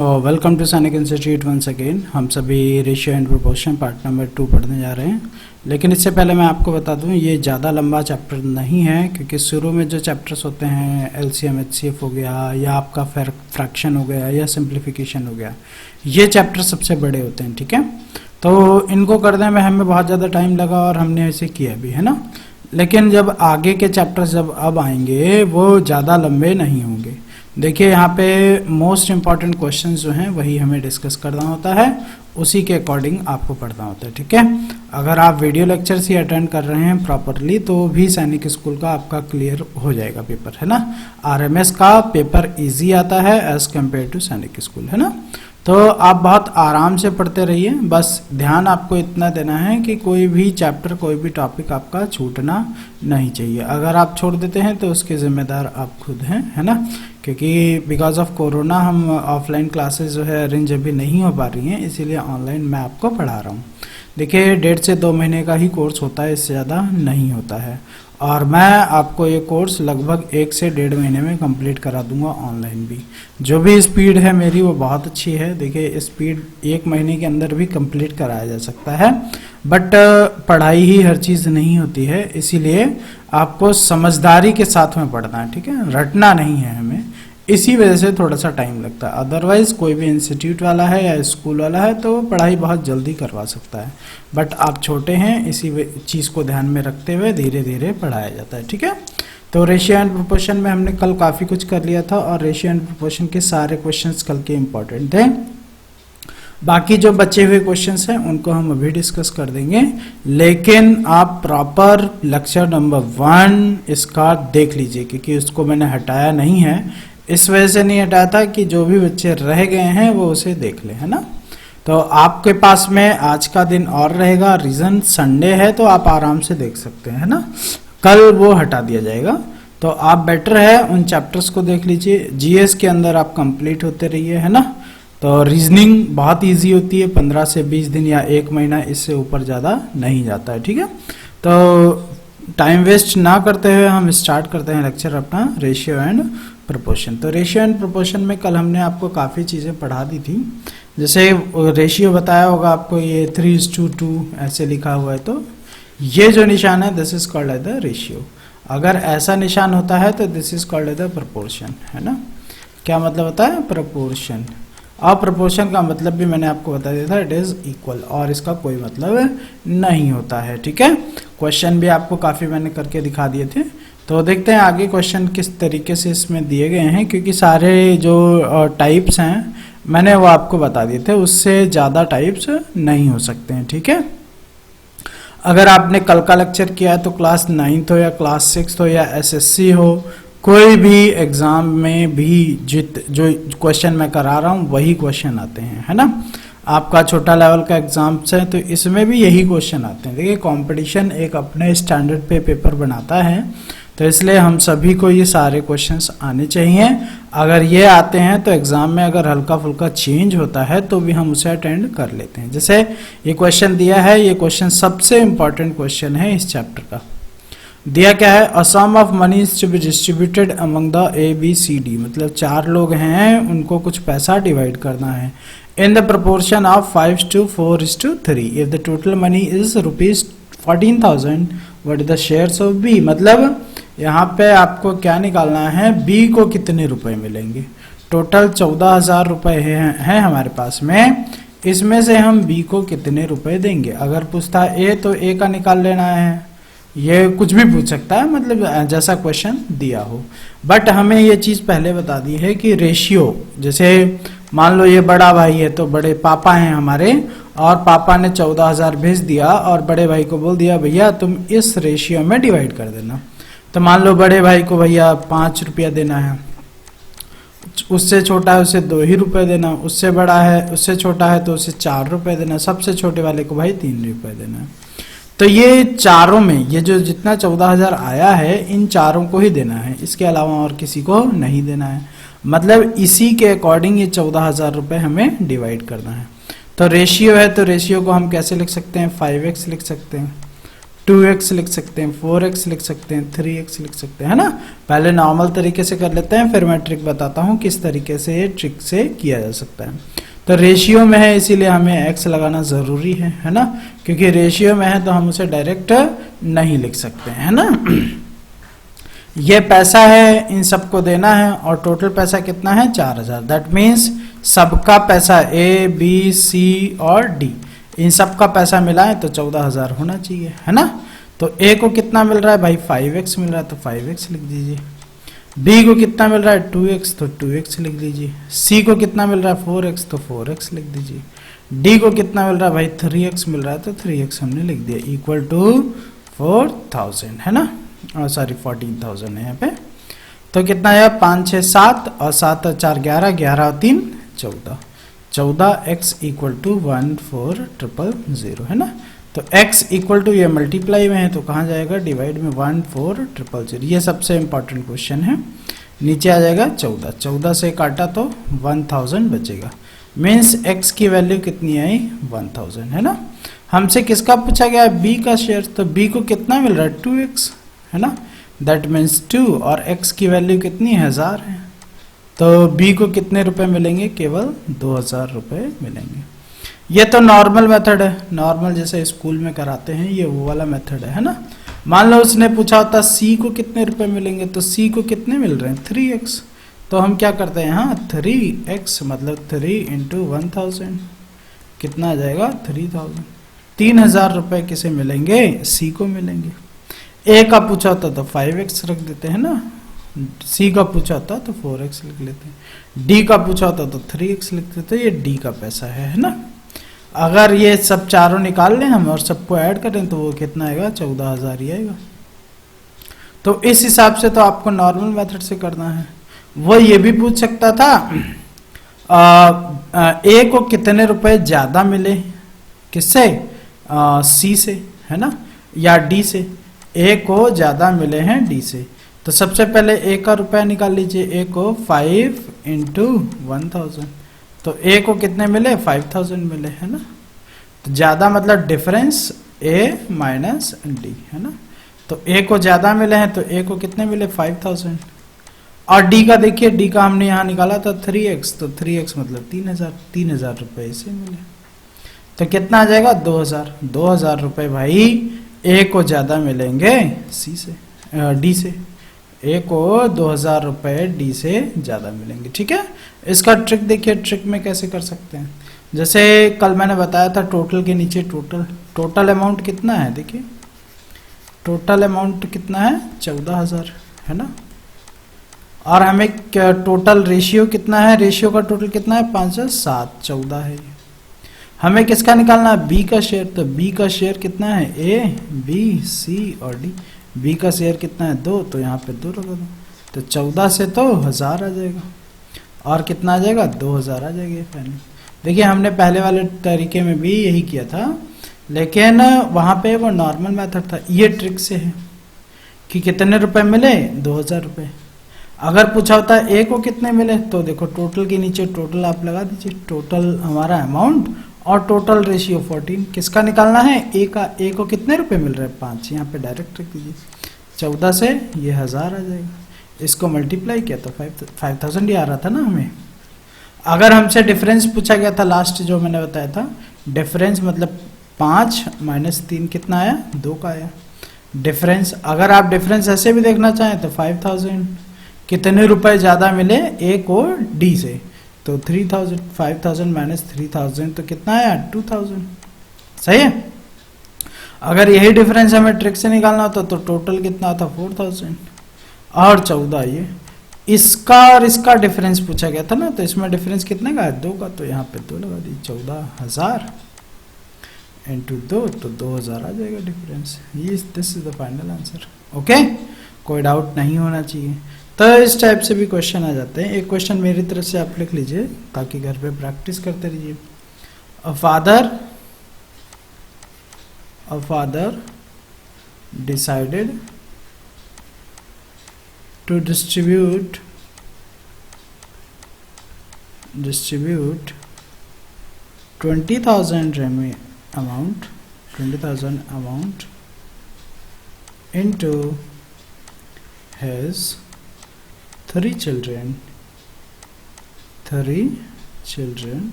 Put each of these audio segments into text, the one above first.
Welcome to सैनिक institute once again. हम सभी ratio and proportion part number 2 पढ़ने जा रहे हैं। लेकिन इससे पहले मैं आपको बता दूं, ये ज़्यादा लंबा चैप्टर नहीं है, क्योंकि शुरू में जो चैप्टर्स होते हैं एलसीएम एचसीएफ हो गया या आपका फ्रैक्शन हो गया या सिंप्लीफिकेशन हो गया, ये चैप्टर सबसे बड़े होते हैं। ठीक है, तो इनको करने में हमें बहुत ज़्यादा टाइम लगा और हमने ऐसे किया भी, है ना। लेकिन जब आगे के चैप्टर्स जब अब आएंगे वो ज़्यादा लंबे नहीं होंगे। देखिए यहाँ पे मोस्ट इम्पॉर्टेंट क्वेश्चन जो हैं वही हमें डिस्कस करना होता है, उसी के अकॉर्डिंग आपको पढ़ना होता है। ठीक है, अगर आप वीडियो लेक्चर्स ही अटेंड कर रहे हैं प्रॉपरली तो भी सैनिक स्कूल का आपका क्लियर हो जाएगा पेपर, है ना। आरएमएस का पेपर इजी आता है एज कम्पेयर टू सैनिक स्कूल, है ना। तो आप बहुत आराम से पढ़ते रहिए, बस ध्यान आपको इतना देना है कि कोई भी चैप्टर कोई भी टॉपिक आपका छूटना नहीं चाहिए। अगर आप छोड़ देते हैं तो उसके जिम्मेदार आप खुद हैं, है ना। क्योंकि बिकॉज ऑफ कोरोना हम ऑफलाइन क्लासेस जो है अरेंज अभी नहीं हो पा रही हैं, इसीलिए ऑनलाइन मैं आपको पढ़ा रहा हूँ। देखिए 1.5 से 2 महीने का ही कोर्स होता है, इससे ज़्यादा नहीं होता है। और मैं आपको ये कोर्स लगभग 1 से 1.5 महीने में कंप्लीट करा दूंगा ऑनलाइन भी। जो भी स्पीड है मेरी वो बहुत अच्छी है। देखिए स्पीड 1 महीने के अंदर भी कंप्लीट कराया जा सकता है, बट पढ़ाई ही हर चीज़ नहीं होती है, इसीलिए आपको समझदारी के साथ में पढ़ना है। ठीक है, रटना नहीं है हमें, इसी वजह से थोड़ा सा टाइम लगता है। अदरवाइज कोई भी इंस्टीट्यूट वाला है या स्कूल वाला है तो पढ़ाई बहुत जल्दी करवा सकता है, बट आप छोटे हैं, इसी चीज़ को ध्यान में रखते हुए धीरे धीरे पढ़ाया जाता है। ठीक है, तो रेशियो एंड प्रोपोर्शन में हमने कल काफ़ी कुछ कर लिया था और रेशियो एंड प्रोपोर्शन के सारे क्वेश्चंस कल के इम्पोर्टेंट थे। बाकी जो बचे हुए क्वेश्चंस हैं उनको हम अभी डिस्कस कर देंगे, लेकिन आप प्रॉपर लेक्चर नंबर 1 इसका देख लीजिए, क्योंकि उसको मैंने हटाया नहीं है। इस वजह से नहीं हटाया था कि जो भी बच्चे रह गए हैं वो उसे देख ले, है ना। तो आपके पास में आज का दिन और रहेगा, रीजन संडे है तो आप आराम से देख सकते हैं, है ना। कल वो हटा दिया जाएगा, तो आप बेटर है उन चैप्टर्स को देख लीजिए। जीएस के अंदर आप कंप्लीट होते रहिए, है ना। तो रीजनिंग बहुत इजी होती है, 15 से 20 दिन या 1 महीना, इससे ऊपर ज़्यादा नहीं जाता है। ठीक है, तो टाइम वेस्ट ना करते हुए हम स्टार्ट करते हैं लेक्चर अपना रेशियो एंड प्रोपोर्शन। तो रेशियो एंड प्रोपोर्शन में कल हमने आपको काफ़ी चीज़ें पढ़ा दी थी। जैसे रेशियो बताया होगा आपको, ये 3:2 ऐसे लिखा हुआ है, तो ये जो निशान है this is called as the ratio. अगर ऐसा निशान होता है तो this is called as the proportion, है ना। क्या मतलब होता है प्रोपोर्शन, और प्रोपोर्शन का मतलब भी मैंने आपको बता दिया था, इट इज इक्वल, और इसका कोई मतलब नहीं होता है। ठीक है, क्वेश्चन भी आपको काफ़ी मैंने करके दिखा दिए थे। तो देखते हैं आगे क्वेश्चन किस तरीके से इसमें दिए गए हैं, क्योंकि सारे जो टाइप्स हैं मैंने वो आपको बता दिए थे, उससे ज़्यादा टाइप्स नहीं हो सकते हैं। ठीक है, अगर आपने कल का लेक्चर किया है तो क्लास 9th हो या क्लास 6th हो या एसएससी हो, कोई भी एग्ज़ाम में भी जो क्वेश्चन मैं करा रहा हूँ वही क्वेश्चन आते हैं, है ना। आपका छोटा लेवल का एग्जाम्स है तो इसमें भी यही क्वेश्चन आते हैं। देखिए कंपटीशन एक अपने स्टैंडर्ड पे पेपर बनाता है, तो इसलिए हम सभी को ये सारे क्वेश्चंस आने चाहिए। अगर ये आते हैं तो एग्जाम में अगर हल्का फुल्का चेंज होता है तो भी हम उसे अटेंड कर लेते हैं। जैसे ये क्वेश्चन दिया है, ये क्वेश्चन सबसे इंपॉर्टेंट क्वेश्चन है इस चैप्टर का। दिया क्या है, a sum of money is to be distributed among the ABCD, मतलब 4 लोग हैं, उनको कुछ पैसा डिवाइड करना है in the proportion of 5:4:3. If the total money is rupees 14,000, what is the shares of B? मतलब यहाँ पे आपको क्या निकालना है, B को कितने रुपए मिलेंगे। टोटल 14,000 रुपए हैं हमारे पास में, इसमें से हम B को कितने रुपए देंगे। अगर पूछता है A तो A का निकाल लेना है, ये कुछ भी पूछ सकता है, मतलब जैसा क्वेश्चन दिया हो। बट हमें ये चीज़ पहले बता दी है कि रेशियो, जैसे मान लो ये बड़ा भाई है तो बड़े पापा हैं हमारे, और पापा ने 14,000 भेज दिया और बड़े भाई को बोल दिया भैया तुम इस रेशियो में डिवाइड कर देना। तो मान लो बड़े भाई को भैया 5 रुपया देना है, उससे छोटा है उसे 2 ही रुपये देना, उससे बड़ा है उससे छोटा है तो उसे 4 रुपये देना, सबसे छोटे वाले को भाई 3 रुपये देना। तो ये चारों में ये जो जितना 14,000 आया है इन चारों को ही देना है, इसके अलावा और किसी को नहीं देना है। मतलब इसी के अकॉर्डिंग ये 14,000 रुपये हमें डिवाइड करना है। तो रेशियो है, तो रेशियो को हम कैसे लिख सकते हैं, 5x लिख सकते हैं। 2x लिख सकते हैं, 4x लिख सकते हैं, 3x लिख सकते हैं, है ना। पहले नॉर्मल तरीके से कर लेते हैं, फिर मैं ट्रिक बताता हूँ किस तरीके से ये ट्रिक से किया जा सकता है। तो रेशियो में है इसीलिए हमें x लगाना ज़रूरी है ना, क्योंकि रेशियो में है तो हम उसे डायरेक्ट नहीं लिख सकते हैं, है ना। ये पैसा है, इन सबको देना है और टोटल पैसा कितना है 4000। दैट मीन्स सबका पैसा A B C और D इन सबका पैसा मिला है तो 14000 होना चाहिए, है ना। तो A को कितना मिल रहा है भाई 5x मिल रहा है तो 5x लिख दीजिए। B को कितना मिल रहा है 2x तो 2x लिख दीजिए। C को कितना मिल रहा है 4x तो 4x लिख दीजिए। D को कितना मिल रहा है भाई 3x मिल रहा है तो 3x हमने लिख दिया, इक्वल टू 4000, है ना। सॉरी 14000 है यहाँ पे। तो कितना है 5 6 7 और 7 और 4 11, 11 और 3 14, 14x इक्वल टू 14000, है ना। तो x इक्वल टू ये मल्टीप्लाई में है तो कहाँ जाएगा डिवाइड में 14000। ये सबसे इंपॉर्टेंट क्वेश्चन है। नीचे आ जाएगा 14, 14 से काटा तो 1000 बचेगा, मीन्स x की वैल्यू कितनी आई 1000, है ना। हमसे किसका पूछा गया है b का शेयर, तो b को कितना मिल रहा है 2x, है ना। दैट मीन्स 2 और x की वैल्यू कितनी 1000 है, तो b को कितने रुपए मिलेंगे केवल 2000 रुपए मिलेंगे। ये तो नॉर्मल मेथड है, नॉर्मल जैसे स्कूल में कराते हैं ये वो वाला मेथड है ना। मान लो उसने पूछा होता c को कितने रुपए मिलेंगे, तो c को कितने मिल रहे हैं 3x, तो हम क्या करते हैं यहाँ 3x मतलब 3 इंटू 1000 कितना आ जाएगा 3000। 3000 रुपए किसे मिलेंगे c को मिलेंगे। a का पूछा होता तो 5x रख देते हैं ना, c का पूछा होता तो 4x लिख लेते हैं, d का पूछा होता तो 3x लिख देते हैं। ये d का पैसा है ना। अगर ये सब चारों निकाल लें हम और सबको ऐड करें तो वो कितना आएगा 14000 ही आएगा। तो इस हिसाब से तो आपको नॉर्मल मेथड से करना है। वो ये भी पूछ सकता था ए को कितने रुपए ज्यादा मिले, किससे सी से, है ना, या डी से। ए को ज्यादा मिले हैं डी से, तो सबसे पहले ए का रुपया निकाल लीजिए। ए को 5 इंटू 1000, तो ए को कितने मिले 5000 मिले, है ना। तो ज्यादा मतलब डिफरेंस ए माइनस डी, है ना। तो ए को ज्यादा मिले हैं तो ए को कितने मिले 5000, और डी का देखिए, डी का हमने यहाँ निकाला था 3x, तो 3x मतलब 3000 रुपए से मिले, तो कितना आ जाएगा 2000 रुपए भाई ए को ज्यादा मिलेंगे सी से, डी से। ए को 2000 रुपए डी से ज्यादा मिलेंगे, ठीक है। इसका ट्रिक देखिए, ट्रिक में कैसे कर सकते हैं। जैसे कल मैंने बताया था टोटल के नीचे टोटल अमाउंट कितना है, देखिए टोटल अमाउंट कितना है 14000, है ना। और हमें टोटल रेशियो कितना है, रेशियो का टोटल कितना है 5 7 14 है। हमें किसका निकालना है बी का शेयर, तो बी का शेयर कितना है ए बी सी और डी। बी का शेयर कितना है 2, तो यहाँ पे 2 लगा दो, तो 14 से तो 1000 आ जाएगा और कितना आ जाएगा 2000 आ जाएगा फाइनल। देखिए हमने पहले वाले तरीके में भी यही किया था, लेकिन वहाँ पे वो नॉर्मल मेथड था। ये ट्रिक से है कि कितने रुपए मिले 2000 रुपए। अगर पूछा होता है ए को कितने मिले, तो देखो टोटल के नीचे टोटल आप लगा दीजिए, टोटल हमारा अमाउंट और टोटल रेशियो 14। किसका निकालना है ए का, ए को कितने रुपए मिल रहे हैं 5, यहाँ पे डायरेक्ट रख दीजिए। 14 से ये 1000 आ जाएगा, इसको मल्टीप्लाई किया तो 5000 ही आ रहा था ना हमें। अगर हमसे डिफरेंस पूछा गया था लास्ट जो मैंने बताया था, डिफरेंस मतलब 5 माइनस 3 कितना आया 2 का आया डिफरेंस। अगर आप डिफरेंस ऐसे भी देखना चाहें तो 5000 कितने रुपए ज्यादा मिले ए को डी से, तो 3000, 5000 माइनस 3000 तो कितना आया 2000, सही है। अगर यही डिफरेंस हमें ट्रिक से निकालना होता तो टोटल कितना था 4000 और 14 ये इसका और इसका डिफरेंस पूछा गया था ना, तो इसमें डिफरेंस कितने का है 2 का, तो यहाँ पे 2 लगा दी। 14000 इंटू 2 तो 2000 आ जाएगा डिफरेंस। ये this is the final answer. Okay, कोई डाउट नहीं होना चाहिए। तो इस टाइप से भी क्वेश्चन आ जाते हैं। एक क्वेश्चन मेरी तरफ से आप लिख लीजिए ताकि घर पे प्रैक्टिस करते रहिए। A father decided to distribute 20,000 amount into his three children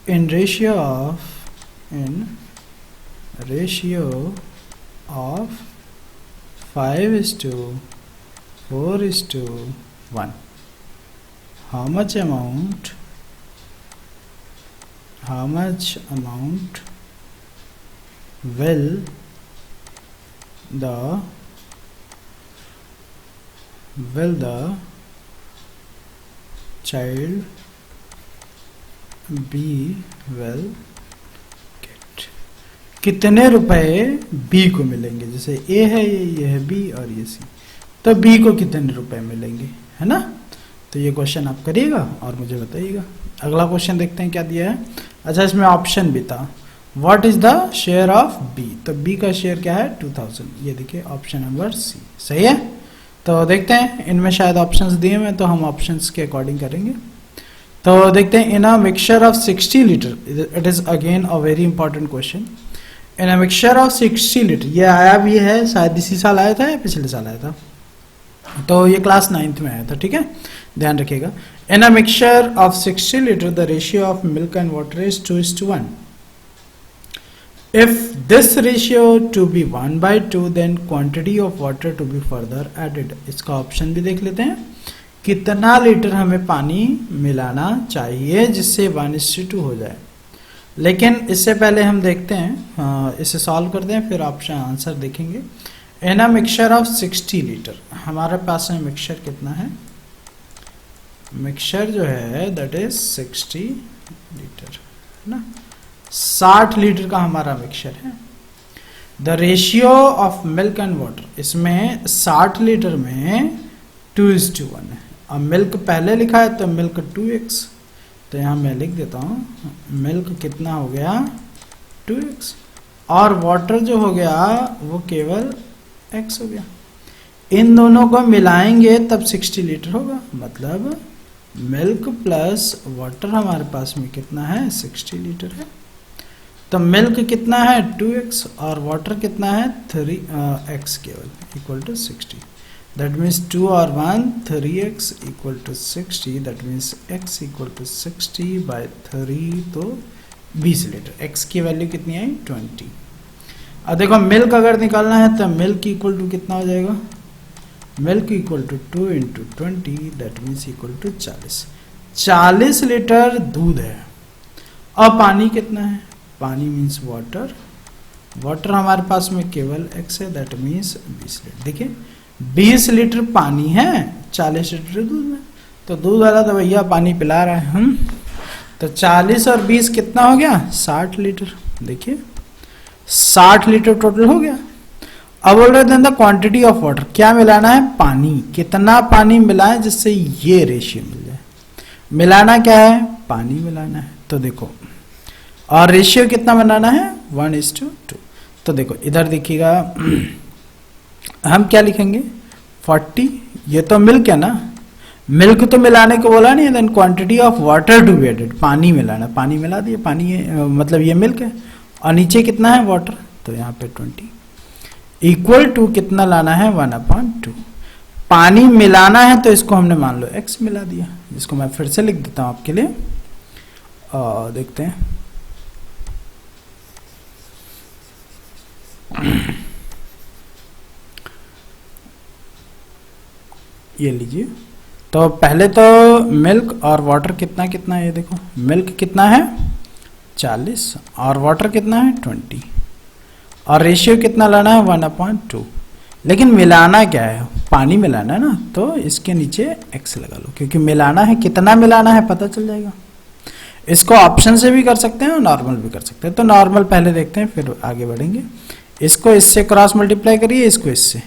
in ratio of 5:4:1. How much amount will the child B will get? कितने रुपए B को मिलेंगे? जैसे A है, ये है B और ये C, तो B को कितने रुपए मिलेंगे, है ना? तो ये क्वेश्चन आप करिएगा और मुझे बताइएगा। अगला क्वेश्चन देखते हैं क्या दिया है। अच्छा, इसमें ऑप्शन भी था, what is the share of B, तो B का शेयर क्या है 2000, ये देखिए ऑप्शन नंबर C सही है। तो देखते हैं, इनमें शायद ऑप्शंस दिए हुए, तो हम ऑप्शंस के अकॉर्डिंग करेंगे। तो देखते हैं, in a mixture of 60 litre, it is again a very important question. In a mixture of 60 litre, ये आया भी है, शायद इसी साल आया था या पिछले साल आया था, तो ये क्लास 9th में आया था, ठीक है, ध्यान रखिएगा। In a mixture of 60 litre the ratio of milk and water is 2:1. If this ratio to be 1/2, then quantity of water to be further added. इसका ऑप्शन भी देख लेते हैं, कितना लीटर हमें पानी मिलाना चाहिए जिससे 1:2 हो जाए। लेकिन इससे पहले हम देखते हैं, इसे सॉल्व करते हैं, फिर ऑप्शन आंसर देखेंगे। इन अ मिक्सचर ऑफ 60 लीटर, हमारे पास में मिक्सचर कितना है, मिक्सचर जो है दैट इज 60 लीटर, है ना, 60 लीटर का हमारा मिक्सचर है। The ratio of milk and water, इसमें 60 लीटर में 2:1 है। अब मिल्क पहले लिखा है तो मिल्क 2x, तो यहाँ मैं लिख देता हूँ, मिल्क कितना हो गया 2x, और वाटर जो हो गया वो केवल x हो गया। इन दोनों को मिलाएंगे तब 60 लीटर होगा, मतलब मिल्क प्लस वाटर हमारे पास में कितना है 60 लीटर है। तो मिल्क कितना है 2x और वाटर कितना है 3x केवल, इक्वल टू 60। दैट मीन्स 2 और 1 3x equal to 60, that means x equal to 60/3, तो 20 लीटर। x की वैल्यू कितनी आई 20। अब देखो मिल्क अगर निकालना है तो मिल्क इक्वल टू कितना हो जाएगा, milk equal to 2 × 20, that means equal to 40 litre दूध है। अब पानी कितना है, पानी मीन्स वाटर, वाटर हमारे पास में केवल x है, दैट मीन्स 20 लीटर। देखिए 20 लीटर पानी है 40 लीटर दूध में, तो दूध वाला तो भैया पानी पिला रहा है हम, तो 40 और 20 कितना हो गया 60 लीटर। देखिए 60 लीटर टोटल हो गया। अब बोल रहे थे क्वांटिटी ऑफ वाटर, क्या मिलाना है, पानी, कितना पानी मिलाएं जिससे ये रेशियो मिल जाए। मिलाना क्या है, पानी मिलाना है, तो देखो, और रेशियो कितना बनाना है 1:2। तो देखो इधर देखिएगा, हम क्या लिखेंगे 40, ये तो मिल्क है ना, मिल्क तो मिलाने को बोला नहीं, then quantity of water to be added, पानी मिलाना, पानी मिला दिए, पानी मतलब ये मिल्क है, और नीचे कितना है वाटर, तो यहाँ पे 20 इक्वल टू कितना लाना है 1/2। पानी मिलाना है तो इसको हमने मान लो x मिला दिया, जिसको मैं फिर से लिख देता हूँ आपके लिए, देखते हैं। ये लीजिए, तो पहले तो मिल्क और वाटर कितना कितना है, ये देखो मिल्क कितना है 40 और वाटर कितना है 20, और रेशियो कितना लाना है 1/2। लेकिन मिलाना क्या है, पानी मिलाना है ना, तो इसके नीचे x लगा लो, क्योंकि मिलाना है, कितना मिलाना है पता चल जाएगा। इसको ऑप्शन से भी कर सकते हैं और नॉर्मल भी कर सकते हैं, तो नॉर्मल पहले देखते हैं फिर आगे बढ़ेंगे। इसको इससे क्रॉस मल्टीप्लाई करिए, इसको इससे,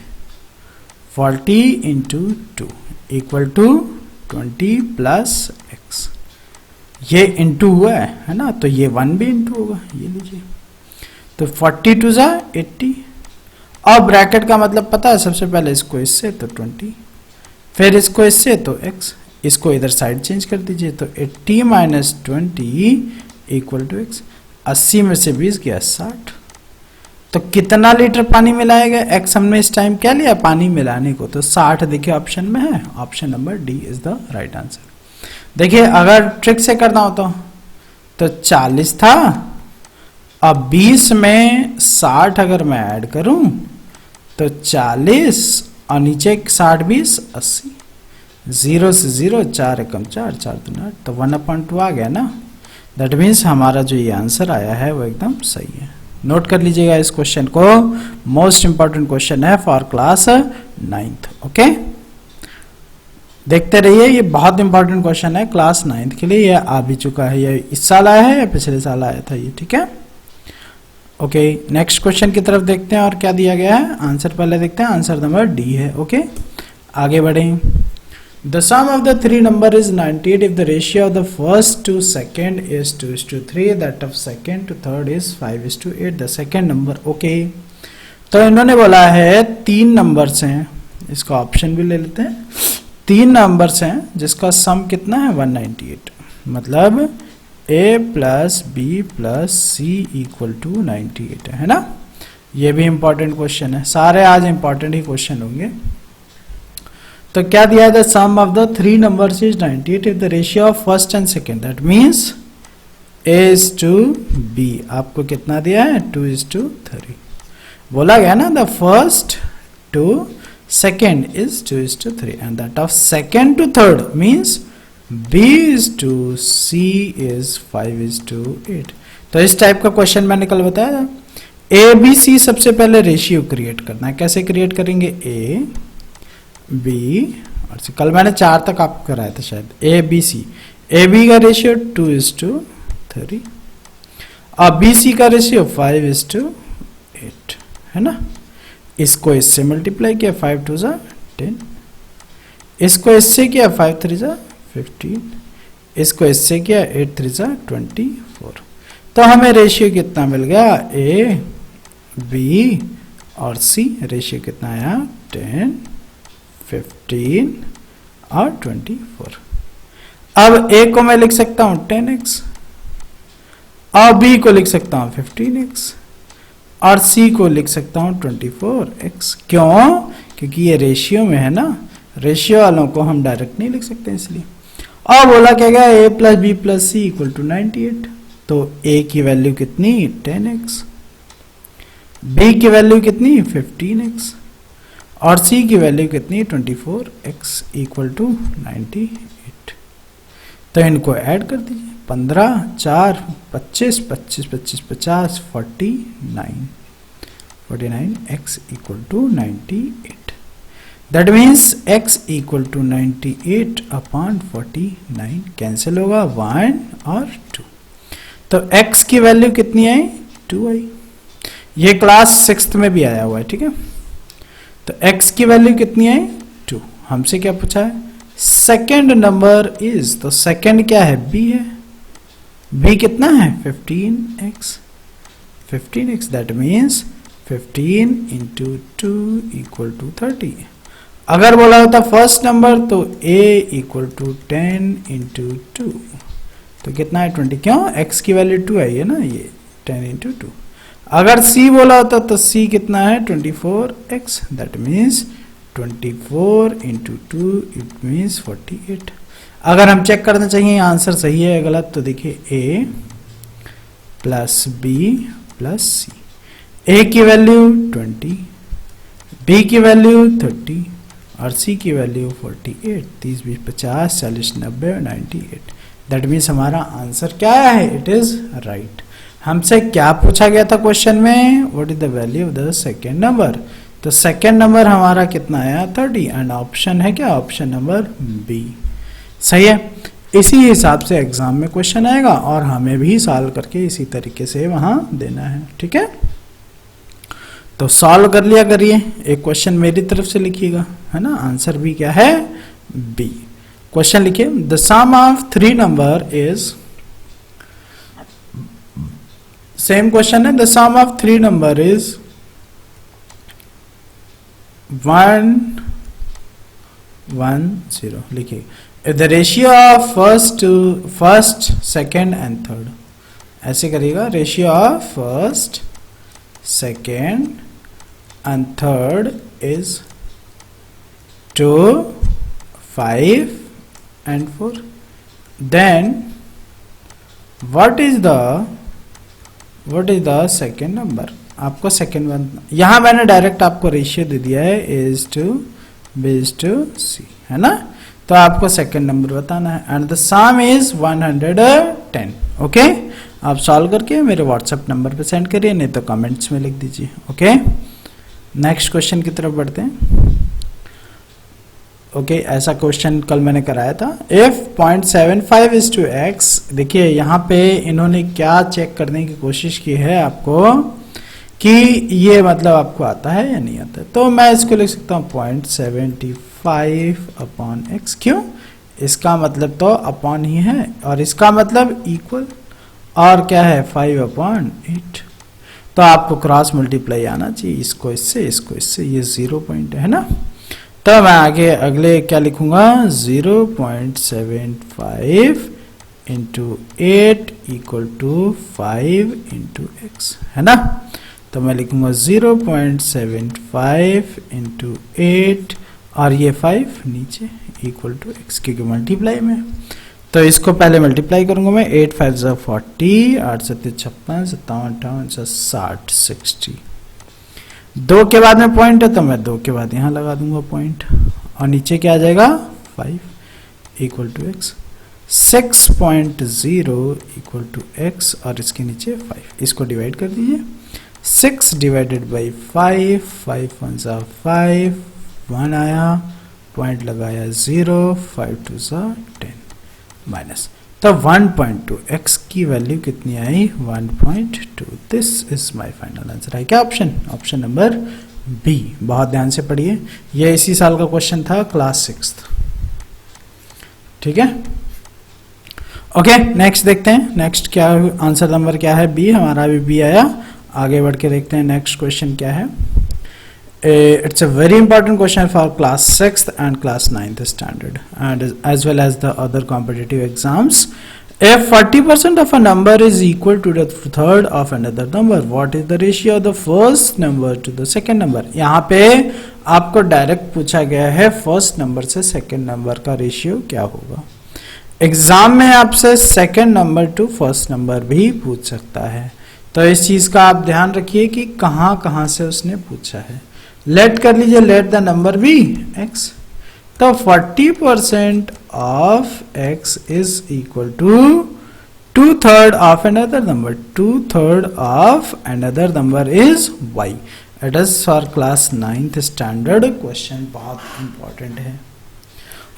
40 × 2 इक्वल टू 20 + x, ये इंटू हुआ है ना, तो ये 1 भी इंटू होगा, ये लीजिए, तो 42 × 80। अब ब्रैकेट का मतलब पता है, सबसे पहले इसको इससे तो 20, फिर इसको इससे तो x, इसको इधर साइड चेंज कर दीजिए, तो 80 - 20 इक्वल टू x। 80 में से 20 गया 60, तो कितना लीटर पानी मिलाएगा, एक्स हमने इस टाइम क्या लिया, पानी मिलाने को, तो 60 देखिए ऑप्शन में है, option number D is the right answer. देखिए अगर ट्रिक से करना होता तो 40 था, अब 20 में 60 अगर मैं ऐड करूं तो 40 और नीचे 60 20 80, 0 से 0 4 एकम 4 4 दूना 8, तो 1/2 आ गया ना। दैट मीन्स हमारा जो ये आंसर आया है वो एकदम सही है। नोट कर लीजिएगा इस क्वेश्चन को, मोस्ट इंपॉर्टेंट क्वेश्चन है फॉर क्लास 9th। ओके, देखते रहिए, ये बहुत इंपॉर्टेंट क्वेश्चन है क्लास 9th के लिए। ये आ भी चुका है, ये इस साल आया है या पिछले साल आया था ये, ठीक है। ओके, नेक्स्ट क्वेश्चन की तरफ देखते हैं और क्या दिया गया है। आंसर पहले देखते हैं, आंसर नंबर डी है। ओके, आगे बढ़ें। The sum of the three number is 98 if the ratio of the first to second is 2:3, that of second to third is 5:8, the second number। okay, तो इन्होंने बोला है 3 नंबर्स हैं, इसका option भी ले लेते हैं। 3 नंबर्स हैं जिसका सम कितना है 198, मतलब a plus B plus C equal to 98 है ना। ये भी इंपॉर्टेंट क्वेश्चन है, सारे आज इंपॉर्टेंट ही क्वेश्चन होंगे। तो क्या दिया है, the sum of the 3 numbers is 98 if the ratio of first and second, that means a is to b, आपको कितना दिया है 2:3। बोला गया ना the first to second is 2:3 and that of second to third means b is to c is 5:8। तो इस type का क्वेश्चन मैंने कल बताया था। a b c सबसे पहले रेशियो क्रिएट करना है, कैसे क्रिएट करेंगे, a b और सी, कल मैंने 4 तक आपको कराया था शायद, a b c, a b का रेशियो 2:3 और b c का रेशियो 5:8 है ना। इसको इससे मल्टीप्लाई किया, 5 2 10, इसको इससे किया 5 3 15, इसको इससे किया 8 3 24। तो हमें रेशियो कितना मिल गया, a b और c रेशियो कितना आया 10 15 और 24। अब a को मैं लिख सकता हूं 10x और b को लिख सकता हूं 15x और c को लिख सकता हूं 24x। क्यों, क्योंकि ये रेशियो में है ना, रेशियो वालों को हम डायरेक्ट नहीं लिख सकते इसलिए। और बोला क्या गया, a plus B plus C equal to 98, तो a की वैल्यू कितनी 10x, b की वैल्यू कितनी 15x और c की वैल्यू कितनी 24x इक्वल टू 98। तो इनको ऐड कर दीजिए, 15 4 25 25 25 50 49 x equal to 98। That means x equal to 98 upon 49, cancel होगा 1 और 2। तो x की वैल्यू कितनी आई 2 आई। ये क्लास 6th में भी आया हुआ है, ठीक है। तो x की वैल्यू कितनी है 2। हमसे क्या पूछा है, सेकेंड नंबर इज, तो सेकेंड क्या है b है, b कितना है 15x, that means 15 into 2 equal to 30। अगर बोला होता फर्स्ट नंबर तो a इक्वल टू 10 इंटू 2, तो कितना है 20, क्यों x की वैल्यू 2 आई है ना, ये 10 इंटू 2। अगर c बोला होता तो c कितना है 24x, that means 24 into 2 it means 48। अगर हम चेक करना चाहिए आंसर सही है या गलत, तो देखिए a प्लस b प्लस सी, a की वैल्यू 20, b की वैल्यू 30 और c की वैल्यू 48, 30 20 50 40 90 98। दैट मीन्स हमारा आंसर क्या है, इट इज राइट। हमसे क्या पूछा गया था क्वेश्चन में, what is the value of the second number, तो सेकेंड नंबर हमारा कितना आया 30 एंड ऑप्शन है क्या, ऑप्शन नंबर बी सही है। इसी हिसाब से एग्जाम में क्वेश्चन आएगा और हमें भी सॉल्व करके इसी तरीके से वहां देना है, ठीक है। तो सॉल्व कर लिया करिए, एक क्वेश्चन मेरी तरफ से लिखिएगा, है ना। आंसर भी क्या है बी। क्वेश्चन लिखिए, the sum of 3 number is, same question है, the sum of 3 number is 1 1 0। लिखिए, if the ratio of first to first second and third, ऐसे करिएगा, ratio of first second, and third is 2, 5 and 4. Then what is the second number? आपको second one, यहां मैंने direct आपको ratio दे दिया है is to b is to c, है ना? तो आपको सेकेंड नंबर बताना है and the some is 110. Okay, आप सॉल्व करके मेरे व्हाट्सएप नंबर पे सेंड करिए, नहीं तो कमेंट्स में लिख दीजिए. ओके, नेक्स्ट क्वेश्चन की तरफ बढ़ते हैं. ओके, ऐसा क्वेश्चन कल मैंने कराया था. इफ 0.75 is to x, देखिए यहाँ पे इन्होंने क्या चेक करने की कोशिश की है आपको कि ये मतलब आपको आता है या नहीं आता है. तो मैं इसको लिख सकता हूँ 0.75 अपॉन x. क्यों? इसका मतलब तो अपॉन ही है और इसका मतलब इक्वल, और क्या है 5/8. तो आपको क्रॉस मल्टीप्लाई आना चाहिए, इसको इससे इसको इससे, ये 0 पॉइंट है ना. तो मैं आगे अगले क्या लिखूंगा, 0.75 into 8 equal to 5 into x, है ना. तो मैं लिखूंगा 0.75 इंटू 8 और ये 5 नीचे इक्वल टू एक्स, क्योंकि मल्टीप्लाई में. तो इसको पहले मल्टीप्लाई करूंगा मैं. 8 5 = 40, 8 7 56, 57 58 60, 60. 2 के बाद में पॉइंट है तो मैं 2 के बाद यहां लगा दूंगा पॉइंट, और नीचे क्या आ जाएगा 5 equal to x. 6.0 equal to x और इसके नीचे 5. इसको डिवाइड कर दीजिए. 6 डिवाइडेड बाई 5, 5 1 = 5, 1 आया, पॉइंट लगाया 0, 5 2 = 10 माइनस. तो 1.2 x की वैल्यू कितनी आई, 1.2. This is my final answer. है क्या ऑप्शन? Option number B. बहुत ध्यान से पढ़िए, ये इसी साल का क्वेश्चन था, क्लास 6. ठीक है. ओके, नेक्स्ट देखते हैं. नेक्स्ट क्या आंसर नंबर क्या है, बी. हमारा भी बी आया. आगे बढ़ के देखते हैं नेक्स्ट क्वेश्चन क्या है. It's a very important question for class 6th and class 9th standard, and as well as the other competitive exams. If 40% of a number is equal to the third of another number, what is the ratio of the first number to the second number? यहाँ पे आपको direct पूछा गया है first number से second number का ratio क्या होगा. एग्जाम में आपसे second number two first number भी पूछ सकता है, तो इस चीज का आप ध्यान रखिए कि कहाँ कहाँ से उसने पूछा है. लेट कर लीजिए, let the number be x. तो 40% of x is equal to 2/3 of another number. 2/3 of another number is y. It is for class 9th standard question, बहुत इंपॉर्टेंट है.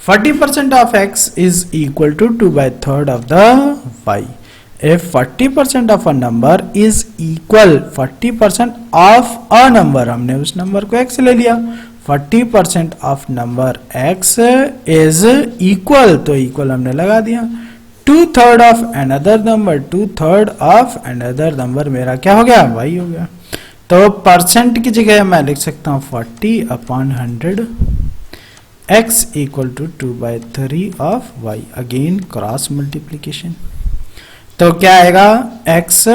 40% of x is equal to 2/3 of the y. If 40% of a number is equal 40% of a number, हमने उस number को x ले लिया. 40% of number x is equal, तो equal हमने लगा दिया. 2/3 of another number, 2/3 of another number मेरा क्या हो गया, y हो गया. तो परसेंट की जगह मैं लिख सकता हूँ 40/100. x equal to 2/3 of y. Again cross multiplication. तो क्या आएगा, x,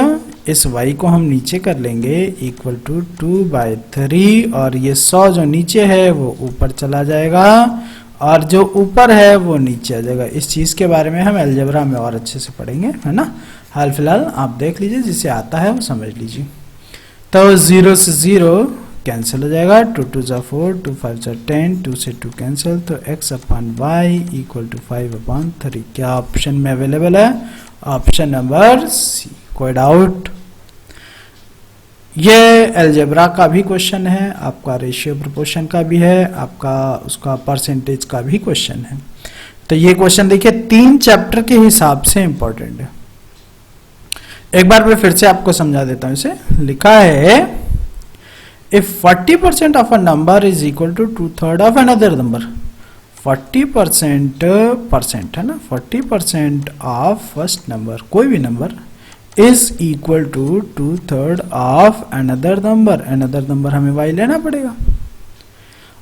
इस y को हम नीचे कर लेंगे, इक्वल टू 2/3, और ये 100 जो नीचे है वो ऊपर चला जाएगा, और जो ऊपर है वो नीचे आ जाएगा. इस चीज के बारे में हम अलजेब्रा में और अच्छे से पढ़ेंगे, है ना. हाल फिलहाल आप देख लीजिए, जिसे आता है वो समझ लीजिए. तो 0 से 0 कैंसिल हो जाएगा. 2 2 = 4, 2 5 = 10, 2 से 2 कैंसिल. तो x/y इक्वल टू 5/3. क्या ऑप्शन में अवेलेबल है, ऑप्शन नंबर सी. कोई डाउट? ये अलजेब्रा का भी क्वेश्चन है, आपका रेशियो प्रोपोर्शन का भी है, आपका उसका परसेंटेज का भी क्वेश्चन है. तो ये क्वेश्चन देखिए 3 चैप्टर के हिसाब से इंपॉर्टेंट है. एक बार मैं फिर से आपको समझा देता हूं. इसे लिखा है, if 40% of a number is equal to 2/3 of another number. 40% है ना, 40% ऑफ फर्स्ट नंबर, कोई भी number, is equal to 2/3 of another number. Another number हमें y लेना पड़ेगा.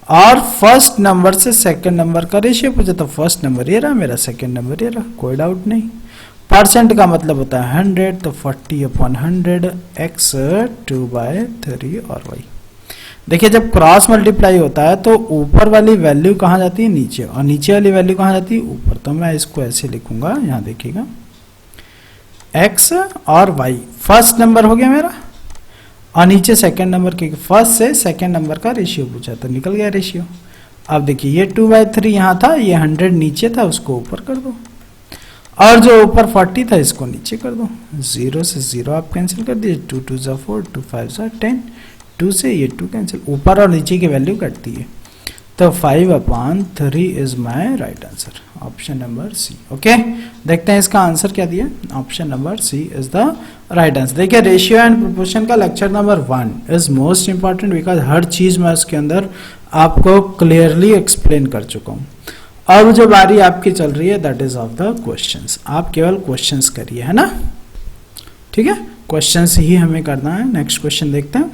और फर्स्ट नंबर से सेकंड नंबर का रेशियो पूछा, तो फर्स्ट नंबर ये रहा मेरा, सेकंड नंबर ये रहा. कोई डाउट नहीं. परसेंट का मतलब होता है 100, तो 40/100 x 2/3 और y। देखिए जब क्रॉस मल्टीप्लाई होता है तो ऊपर वाली वैल्यू कहाँ जाती है, नीचे, और नीचे वाली वैल्यू कहाँ जाती है, ऊपर। तो मैं इसको ऐसे लिखूंगा, यहाँ देखिएगा x और y फर्स्ट नंबर हो गया मेरा, और नीचे सेकंड नंबर के, फर्स्ट से सेकंड नंबर का रेशियो पूछा तो निकल गया रेशियो। अब देखिए ये 2/3 यहाँ था, ये 100 नीचे था, उसको ऊपर कर दो, और जो ऊपर 40 था इसको नीचे कर दो। 0 से 0 आप कैंसिल कर दीजिए, 2 2 ज़ा 4, 2 5 ज़ा 10, 2 से ये 2 कैंसिल, ऊपर और नीचे की वैल्यू कटती है। तो 5/3 is my right answer, option number C. Okay, देखते हैं इसका आंसर क्या दिया। Option number C is the right answer. देखिए रेशियो एंड प्रोपोर्शन का lecture number 1 is most important, because हर चीज मैं उसके अंदर आपको क्लियरली एक्सप्लेन कर चुका हूँ। अब जो बारी आपकी चल रही है that is of the questions. आप केवल क्वेश्चंस करिए, है ना, ठीक है, क्वेश्चंस ही हमें करना है। नेक्स्ट क्वेश्चन देखते हैं।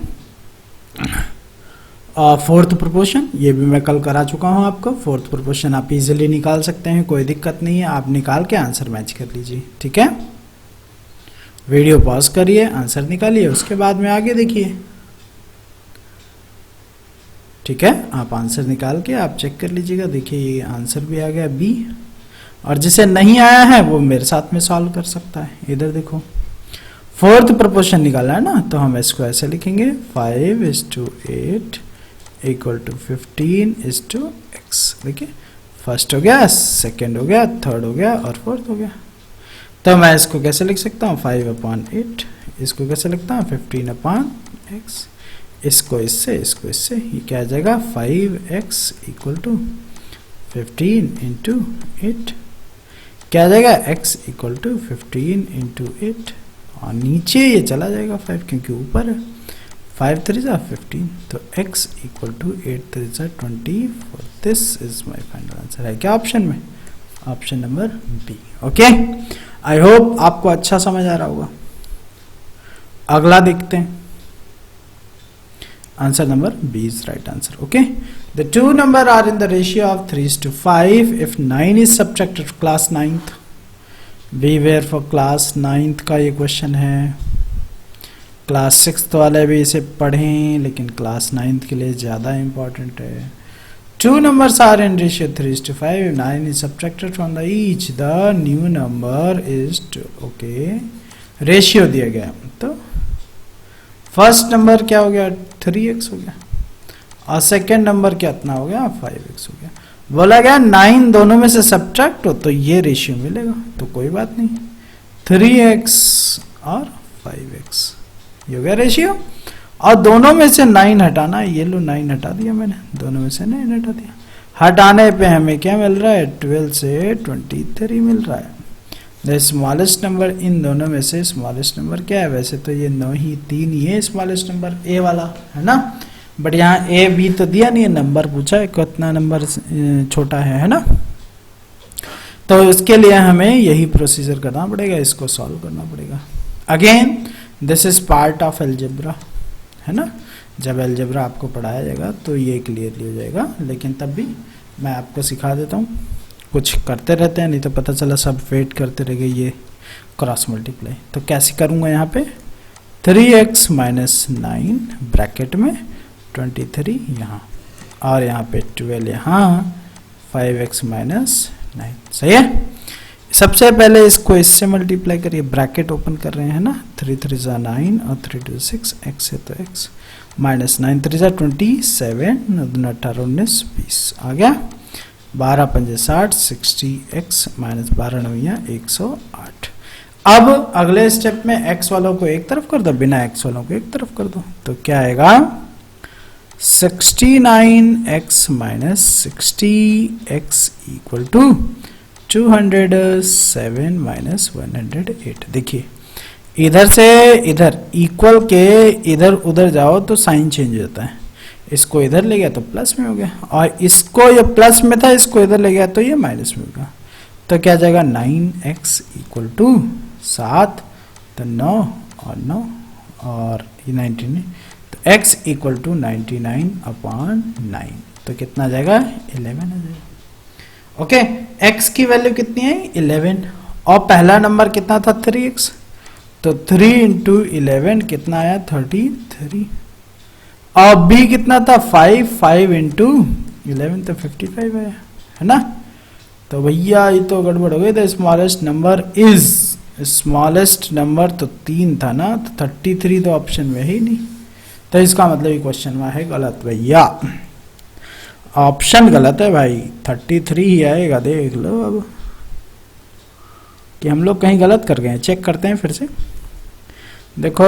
फोर्थ प्रोपोर्शन, ये भी मैं कल करा चुका हूं आपको। फोर्थ प्रोपोर्शन आप इजीली निकाल सकते हैं, कोई दिक्कत नहीं है, आप निकाल के आंसर मैच कर लीजिए, ठीक है। वीडियो पॉज करिए, आंसर निकालिए, उसके बाद में आगे देखिए, ठीक है। आप आंसर निकाल के आप चेक कर लीजिएगा। देखिए ये आंसर भी आ गया बी, और जिसे नहीं आया है वो मेरे साथ में सॉल्व कर सकता है। इधर देखो फोर्थ प्रोपोर्शन निकाला है ना, तो हम इसको ऐसे लिखेंगे 5:8 इक्वल टू 15:x। देखिए फर्स्ट हो गया, सेकंड हो गया, थर्ड हो गया और फोर्थ हो गया। तो मैं इसको कैसे लिख सकता हूँ, 5/8, इसको कैसे लिखता हूँ 15/x, इसको इससे, इसको इससे, ये क्या आ जाएगा 5x इक्वल टू 15 इंटू 8, क्या आ जाएगा x इक्वल टू 15 इंटू 8, और नीचे ये चला जाएगा 5 क्योंकि ऊपर है। 5 3 ज़ा 15, तो x इक्वल टू 8 3 ज़ा 24। This is my final answer. है क्या ऑप्शन में, option number B. Okay, I hope आपको अच्छा समझ आ रहा होगा। अगला देखते हैं, answer number B is right answer. Okay, the two numbers are in the ratio of 3:5 if 9 is subtracted class 9th। Beware for class 9th का ये क्वेश्चन है। क्लास 6th वाले भी इसे पढ़ें, लेकिन क्लास 9th के लिए ज़्यादा इंपॉर्टेंट है। Two numbers are in ratio 3:5, 9 is subtracted from the each, the new number is 2। Okay, ratio दिया गया, तो फर्स्ट नंबर क्या हो गया 3x हो गया, और सेकेंड नंबर कितना हो गया 5x हो गया। बोला गया 9 दोनों में से सब्ट्रैक्ट हो तो ये रेशियो मिलेगा, तो कोई बात नहीं, 3x और 5x ये हो गया रेशियो। और दोनों में से 9 हटाना है, ये लो 9 हटा दिया मैंने, दोनों में से 9 हटा दिया। हटाने पे हमें क्या मिल रहा है, 12 से 23 मिल रहा है। द स्मॉलेस्ट नंबर इन दोनों में से स्मॉलेस्ट नंबर क्या है, वैसे तो ये 9 ही 3 ही है स्मॉलेस्ट नंबर, ए वाला है ना, बट यहाँ ए बी तो दिया नहीं है, नंबर पूछा है कितना नंबर छोटा है ना। तो इसके लिए हमें यही प्रोसीजर करना पड़ेगा, इसको सॉल्व करना पड़ेगा। Again this is part of algebra, है ना। जब अलजेब्रा आपको पढ़ाया जाएगा तो ये क्लियरली हो जाएगा, लेकिन तब भी मैं आपको सिखा देता हूँ, कुछ करते रहते हैं, नहीं तो पता चला सब वेट करते रह गए ये क्रॉस मल्टीप्लाई। तो कैसे करूँगा, यहाँ पे 3x माइनस 9 ब्रैकेट में 23 यहाँ, और यहाँ पे 12 यहाँ, 5x माइनस 9, सही है। सबसे पहले इसको इससे मल्टीप्लाई करिए, ब्रैकेट ओपन कर रहे हैं ना, 3 3 ज़ा 9 और 3 2 6, x है तो x, माइनस 9 3 ज़ा 27, 9 18 19 20 आ गया, 12 5 60, 60x माइनस 12 9 108। अब अगले स्टेप में x वालों को एक तरफ कर दो, बिना x वालों को एक तरफ कर दो, तो क्या आएगा 69x minus 60x equal to 207 minus 108। देखिए इधर से इधर इक्वल के इधर उधर जाओ तो साइन चेंज हो जाता है, इसको इधर ले गया तो प्लस में हो गया, और इसको ये प्लस में था इसको इधर ले गया तो ये माइनस में होगा। तो क्या जाएगा 9x इक्वल टू 7, तो 9 और 9 और ये 99, तो x इक्वल टू 99/9, तो कितना जाएगा 11 आ जाएगा। ओके, x की वैल्यू कितनी है 11, और पहला नंबर कितना था 3x, तो 3 इंटू 11 कितना आया 33, और b कितना था 5 इंटू 11 तो 55 आया, है ना। तो भैया ये तो गड़बड़ हो गई। The smallest number is, smallest number तो 3 था ना, तो 33 तो ऑप्शन में ही नहीं, तो इसका मतलब ये क्वेश्चन में है गलत भैया, ऑप्शन गलत है भाई, 33 ही आएगा। देख लो अब कि हम लोग कहीं गलत कर गए हैं, चेक करते हैं फिर से। देखो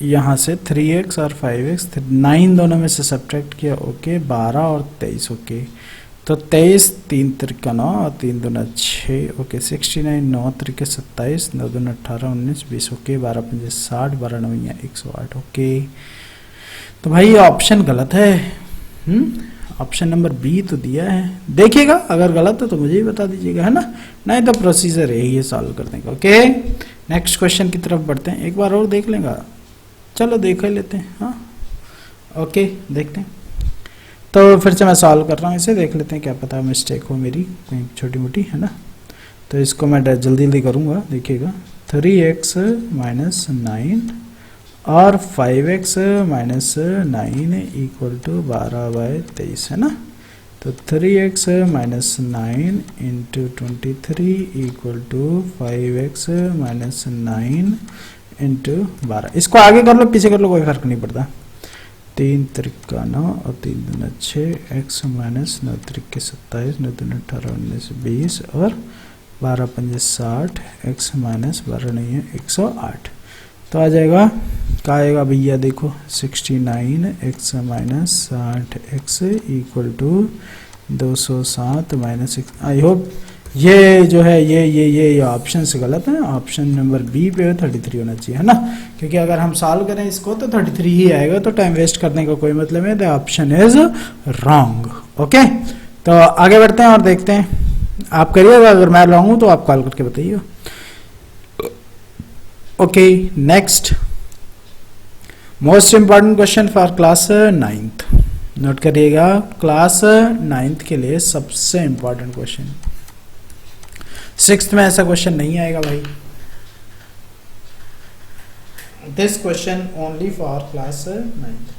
यहाँ से 3x और 5x 9 दोनों में से सब्ट्रैक्ट किया, ओके 12 और 23, ओके तो 23 3 त्रिका 9 और 3 दूना 6, ओके 69 9 त्रिके 27 9 दूना 18 19 20, ओके 12 पंजे 60 12 9 108, ओके। तो भाई ऑप्शन गलत है, ऑप्शन नंबर बी तो दिया है, देखिएगा अगर गलत है तो मुझे ही बता दीजिएगा, है ना, नहीं तो प्रोसीजर यही है सॉल्व करने का। ओके नेक्स्ट क्वेश्चन की तरफ बढ़ते हैं, एक बार और देख लेंगे, चलो देख ही लेते हैं, हाँ ओके देखते हैं। तो फिर से मैं सॉल्व कर रहा हूँ इसे, देख लेते हैं क्या पता मिस्टेक हो मेरी कहीं छोटी मोटी, है ना। तो इसको मैं जल्दी जल्दी करूँगा, देखिएगा 3x माइनस 9 और 5x माइनस 9 इक्वल टू 12/23, है ना। तो 3x minus 9 into 23 equal to 5x minus 9 into 12, इसको आगे कर लो पीछे कर लो कोई फर्क नहीं पड़ता। 3 त्रिका 9 और 3 दूना 6, x माइनस 9 त्रिके 27 9 दूना 18 19 20 और 12 पंजे 60, x माइनस 12 नहीं है 108, तो आ जाएगा क्या आएगा भैया, देखो 69 x minus 60 x equal to 207 minus. I hope ये जो है ये ऑप्शन से गलत है, ऑप्शन नंबर बी पे 33 होना चाहिए, है ना, क्योंकि अगर हम सॉल्व करें इसको तो 33 ही आएगा, तो टाइम वेस्ट करने का कोई मतलब नहीं, the option is wrong. Okay तो आगे बढ़ते हैं और देखते हैं, आप करिएगा, अगर मैं रॉन्ग हूं तो आप कॉल करके बताइए। Okay next most important question for class 9th, note करिएगा, क्लास 9th के लिए सबसे इंपॉर्टेंट क्वेश्चन, 6th में ऐसा क्वेश्चन नहीं आएगा भाई, this question only for class 9th।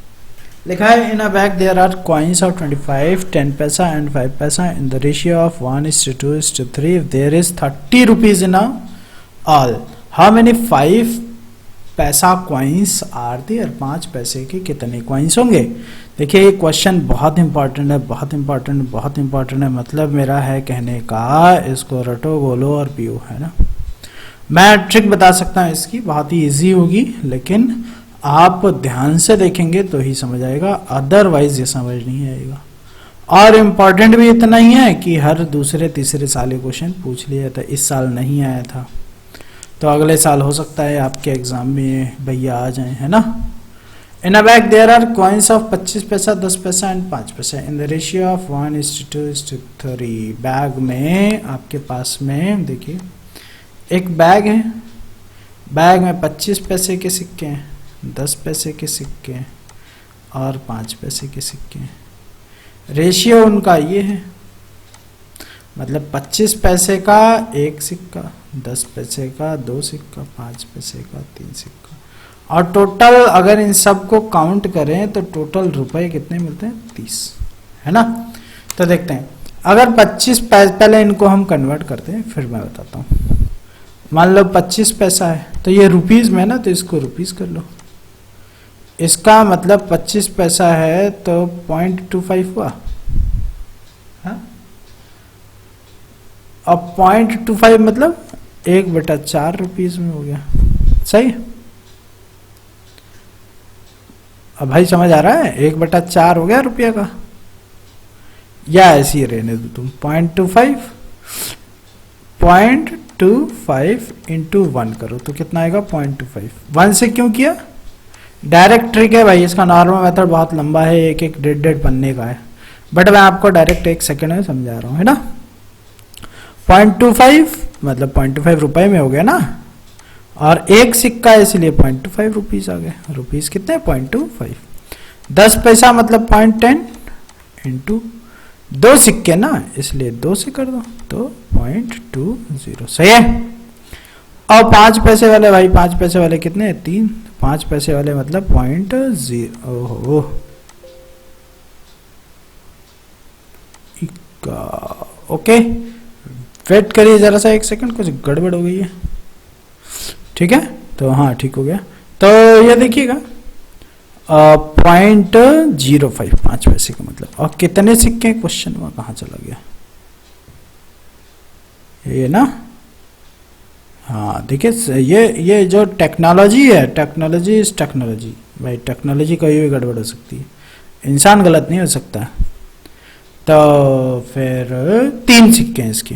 लिखा है in a bag there are coins of 25 10 paisa and 5 paisa in the ratio of 1:2:3, if there is 30 rupees in all, how many 5 paisa coins are there, 5 पैसे के कितने कॉइन्स होंगे। देखिए ये क्वेश्चन बहुत important है, बहुत इंपॉर्टेंट बहुत इंपॉर्टेंट है, मतलब मेरा है कहने का इसको रटो बोलो और पियो, है ना। मैं ट्रिक बता सकता हूँ इसकी, बहुत ही इजी होगी, लेकिन आप ध्यान से देखेंगे तो ही समझ आएगा, अदरवाइज ये समझ नहीं आएगा। और इम्पॉर्टेंट भी इतना ही है कि हर दूसरे तीसरे साल ये क्वेश्चन पूछ लिया था, इस साल नहीं आया था तो अगले साल हो सकता है आपके एग्जाम में भैया आ जाए, है ना। In a bag there are coins of 25 paisa 10 paisa and 5 paisa in the ratio of 1:2:3, bag में आपके पास में देखिए एक बैग है, बैग में 25 पैसे के सिक्के हैं, 10 पैसे के सिक्के हैं और 5 पैसे के सिक्के हैं, रेशियो उनका ये है, मतलब 25 पैसे का एक सिक्का, 10 पैसे का 2 सिक्का, 5 पैसे का 3 सिक्का, और टोटल अगर इन सब को काउंट करें तो टोटल रुपए कितने मिलते हैं 30, है ना। तो देखते हैं अगर 25 पैसे, पहले इनको हम कन्वर्ट करते हैं फिर मैं बताता हूँ। मान लो 25 पैसा है तो ये रुपीस में ना, तो इसको रुपीस कर लो, इसका मतलब 25 पैसा है तो 0.25 हुआ, हाँ? अब 0.25 मतलब 1/4 रुपीस में हो गया, सही। अब भाई समझ आ रहा है, 1/4 हो गया रुपया का, या ऐसे ही रहने दो तुम, 0.25 इंटू 1 करो तो कितना आएगा 0.25, 1 से क्यों किया, डायरेक्ट ट्रिक है भाई, इसका नॉर्मल मेथड बहुत लंबा है, एक एक डेट बनने का है, बट मैं आपको डायरेक्ट 1 सेकंड में समझा रहा हूँ, है ना। 0.25 मतलब 0.25 रुपए में हो गया ना, और एक सिक्का इसलिए 0.25 रुपीस आ गए, रुपीस कितने 0.25, 10 पैसा मतलब 0.10 इंटू दो सिक्के ना, इसलिए 2 से कर दो, तो 0.20 सही है। और 5 पैसे वाले भाई, 5 पैसे वाले कितने हैं? 3। 5 पैसे वाले मतलब 0.0। ओके, वेट करिए जरा सा 1 सेकंड, कुछ गड़बड़ हो गई है। ठीक है, तो हाँ ठीक हो गया। तो ये देखिएगा 0.05 5 पैसे का मतलब। और कितने सिक्के? क्वेश्चन वहां कहाँ चला गया? ये ना, हाँ देखिए ये जो टेक्नोलॉजी है, टेक्नोलॉजी इज टेक्नोलॉजी भाई, टेक्नोलॉजी कहीं भी गड़बड़ हो सकती है, इंसान गलत नहीं हो सकता। तो फिर 3 सिक्के हैं इसके,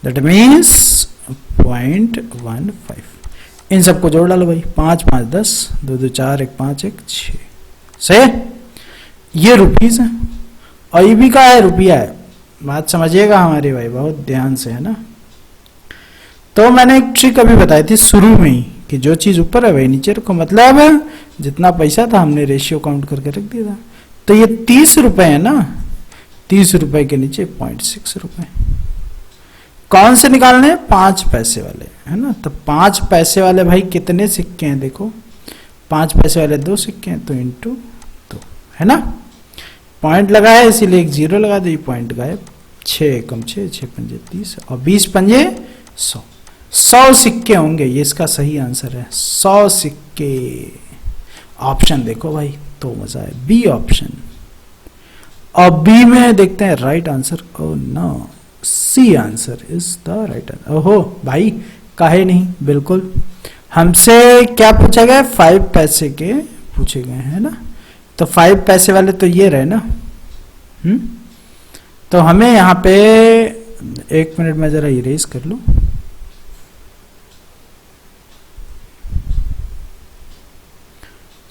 दैट मीन्स 0.15। इन सबको जोड़ डालो भाई, 5 5 10, 2 2 4, 1 5 1 6 सही है। ये रुपीज है और ये भी का है, रुपया है। बात समझिएगा हमारी भाई, बहुत ध्यान से, है ना। तो मैंने एक ट्रिक अभी बताई थी शुरू में ही कि जो चीज ऊपर है वही नीचे रखो, मतलब जितना पैसा था हमने रेशियो काउंट करके रख दिया था। तो ये 30 रुपए है ना, 30 रुपए के नीचे 0.6 रुपए। कौन से निकालने हैं? 5 पैसे वाले, है ना। तो 5 पैसे वाले भाई कितने सिक्के हैं? देखो 5 पैसे वाले 2 सिक्के हैं, तो इंटू 2, है ना। पॉइंट लगाया इसीलिए एक 0 लगा दो, पॉइंट गायब। 6 कम 6, 6 पंजे 30 और 20 पंजे 100। 100 सिक्के होंगे, ये इसका सही आंसर है, 100 सिक्के। ऑप्शन देखो भाई, तो मजा है, बी ऑप्शन। और बी में देखते हैं right answer. Oh no, C answer is the right answer. ओहो भाई, काहे नहीं, बिल्कुल हमसे क्या पूछा गया? 5 पैसे के पूछे गए हैं ना। तो 5 पैसे वाले तो ये रहे ना। तो हमें यहाँ पे 1 मिनट में जरा इरेज कर लूं।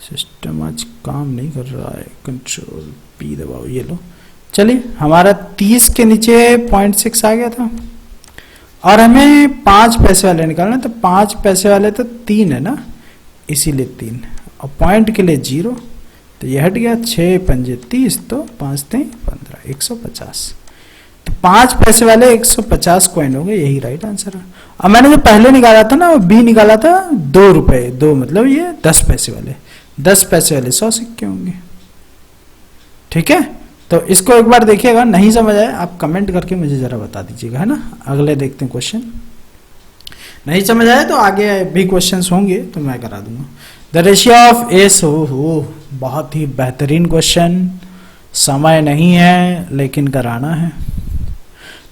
सिस्टम आज काम नहीं कर रहा है, कंट्रोल पी दबाओ, ये लो। चलिए, हमारा 30 के नीचे 0.6 आ गया था और हमें 5 पैसे वाले निकालना। तो 5 पैसे वाले तो 3 है ना, इसीलिए 3। और पॉइंट के लिए 0, तो ये हट गया। 6 पंजे 30, तो 5 3 15, 150। तो 5 पैसे वाले 150 कॉइन हो गए, यही राइट आंसर है। अब मैंने जो पहले निकाला था ना, वो बी निकाला था 2 रुपए, 2 मतलब ये 10 पैसे वाले, 10 पैसे वाले 100 सिक्के होंगे। ठीक है, तो इसको एक बार देखिएगा, नहीं समझ आए आप कमेंट करके मुझे जरा बता दीजिएगा, है ना। अगले देखते हैं क्वेश्चन। नहीं समझ आए तो आगे भी क्वेश्चंस होंगे तो मैं करा दूंगा। द रेशियो ऑफ एस, हो बहुत ही बेहतरीन क्वेश्चन, समय नहीं है लेकिन कराना है।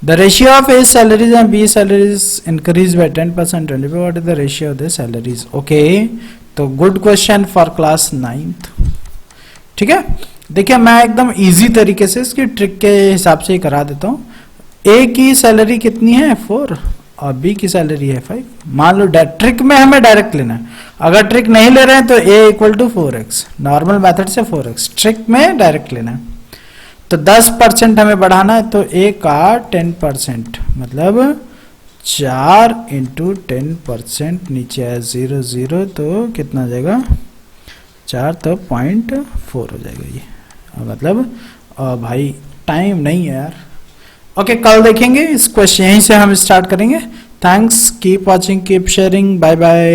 The ratio of A salaries and B salaries increase by 10%, 20%। What is the ratio of the salaries? Okay, तो good question for class 9th। ठीक है, देखिए मैं एकदम इजी तरीके से इसकी ट्रिक के हिसाब से ही करा देता हूँ। ए की सैलरी कितनी है? 4 और बी की सैलरी है 5। मान लो ट्रिक में हमें डायरेक्ट लेना है, अगर ट्रिक नहीं ले रहे हैं तो a equal to 4x, normal method से 4x, ट्रिक में डायरेक्ट लेना है। तो 10% हमें बढ़ाना है, तो a का 10% मतलब 4 इंटू 10%, नीचे है 0 0, तो कितना आ जाएगा? 4, तो 0.4 हो जाएगा ये, मतलब भाई टाइम नहीं है यार। ओके, कल देखेंगे इस क्वेश्चन, यहीं से हम स्टार्ट करेंगे। Thanks, keep watching, keep sharing, bye bye.